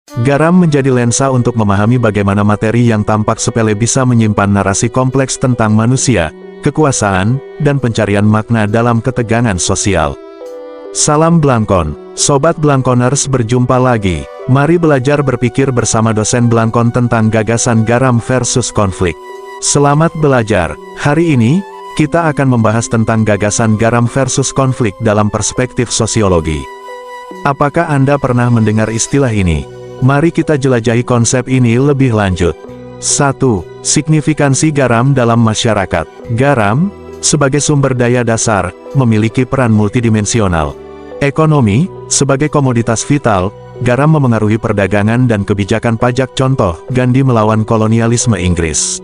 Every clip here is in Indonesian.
Garam menjadi lensa untuk memahami bagaimana materi yang tampak sepele bisa menyimpan narasi kompleks tentang manusia, kekuasaan, dan pencarian makna dalam ketegangan sosial. Salam Blangkon, Sobat Blangkoners, berjumpa lagi. Mari belajar berpikir bersama dosen Blangkon tentang gagasan garam versus konflik. Selamat belajar. Hari ini, kita akan membahas tentang gagasan garam versus konflik dalam perspektif sosiologi. Apakah Anda pernah mendengar istilah ini? Mari kita jelajahi konsep ini lebih lanjut. 1. Signifikansi garam dalam masyarakat. Garam, sebagai sumber daya dasar, memiliki peran multidimensional. Ekonomi, sebagai komoditas vital, garam memengaruhi perdagangan dan kebijakan pajak. Contoh, Gandhi melawan kolonialisme Inggris.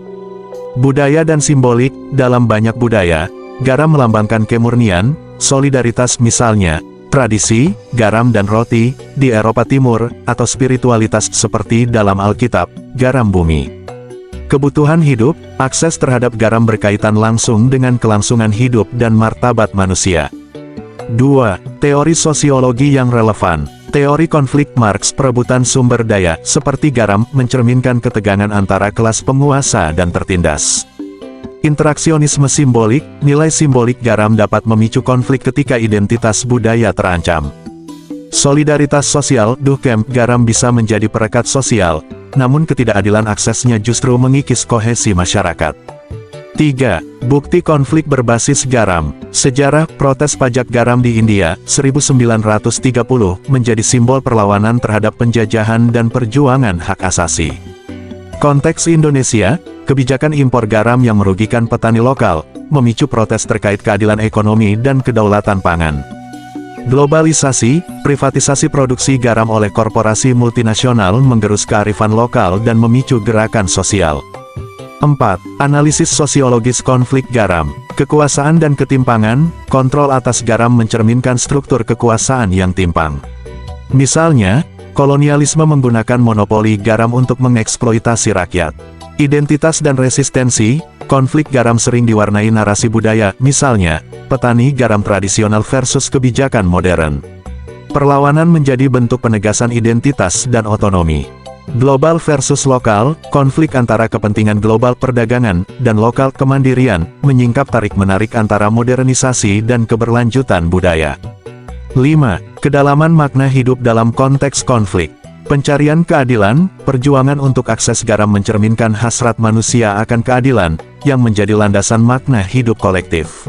Budaya dan simbolik, dalam banyak budaya, garam melambangkan kemurnian, solidaritas, misalnya, tradisi, garam dan roti, di Eropa Timur, atau spiritualitas seperti dalam Alkitab, garam bumi. Kebutuhan hidup, akses terhadap garam berkaitan langsung dengan kelangsungan hidup dan martabat manusia. 2. Teori sosiologi yang relevan. Teori konflik Marx, perebutan sumber daya, seperti garam, mencerminkan ketegangan antara kelas penguasa dan tertindas. Interaksionisme simbolik, nilai simbolik garam dapat memicu konflik ketika identitas budaya terancam. Solidaritas sosial, Durkheim, garam bisa menjadi perekat sosial, namun ketidakadilan aksesnya justru mengikis kohesi masyarakat. 3. Bukti konflik berbasis garam. Sejarah protes pajak garam di India, 1930, menjadi simbol perlawanan terhadap penjajahan dan perjuangan hak asasi. Konteks Indonesia, kebijakan impor garam yang merugikan petani lokal, memicu protes terkait keadilan ekonomi dan kedaulatan pangan. Globalisasi, privatisasi produksi garam oleh korporasi multinasional menggerus kearifan lokal dan memicu gerakan sosial. 4. Analisis sosiologis konflik garam. Kekuasaan dan ketimpangan, kontrol atas garam mencerminkan struktur kekuasaan yang timpang. Misalnya, kolonialisme menggunakan monopoli garam untuk mengeksploitasi rakyat. Identitas dan resistensi, konflik garam sering diwarnai narasi budaya, misalnya, petani garam tradisional versus kebijakan modern. Perlawanan menjadi bentuk penegasan identitas dan otonomi. Global versus lokal, konflik antara kepentingan global perdagangan dan lokal kemandirian, menyingkap tarik-menarik antara modernisasi dan keberlanjutan budaya. 5. Kedalaman makna hidup dalam konteks konflik. Pencarian keadilan, perjuangan untuk akses garam mencerminkan hasrat manusia akan keadilan, yang menjadi landasan makna hidup kolektif.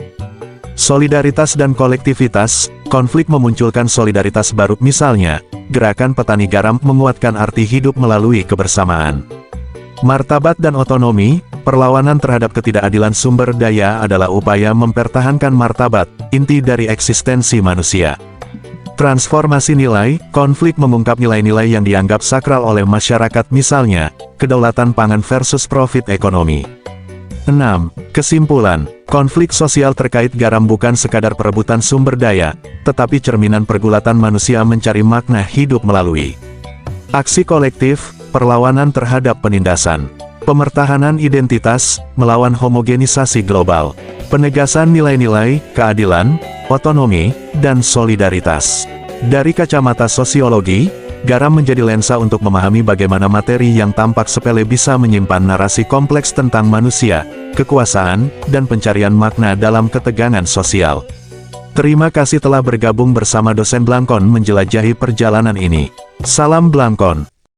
Solidaritas dan kolektivitas, konflik memunculkan solidaritas baru, misalnya, gerakan petani garam menguatkan arti hidup melalui kebersamaan. Martabat dan otonomi, perlawanan terhadap ketidakadilan sumber daya adalah upaya mempertahankan martabat, inti dari eksistensi manusia. Transformasi nilai, konflik mengungkap nilai-nilai yang dianggap sakral oleh masyarakat, misalnya, kedaulatan pangan versus profit ekonomi. 6. Kesimpulan, konflik sosial terkait garam bukan sekadar perebutan sumber daya, tetapi cerminan pergulatan manusia mencari makna hidup melalui aksi kolektif, perlawanan terhadap penindasan, pemertahanan identitas, melawan homogenisasi global, penegasan nilai-nilai, keadilan, otonomi, dan solidaritas. Dari kacamata sosiologi, garam menjadi lensa untuk memahami bagaimana materi yang tampak sepele bisa menyimpan narasi kompleks tentang manusia, kekuasaan, dan pencarian makna dalam ketegangan sosial. Terima kasih telah bergabung bersama dosen Blangkon menjelajahi perjalanan ini. Salam Blangkon.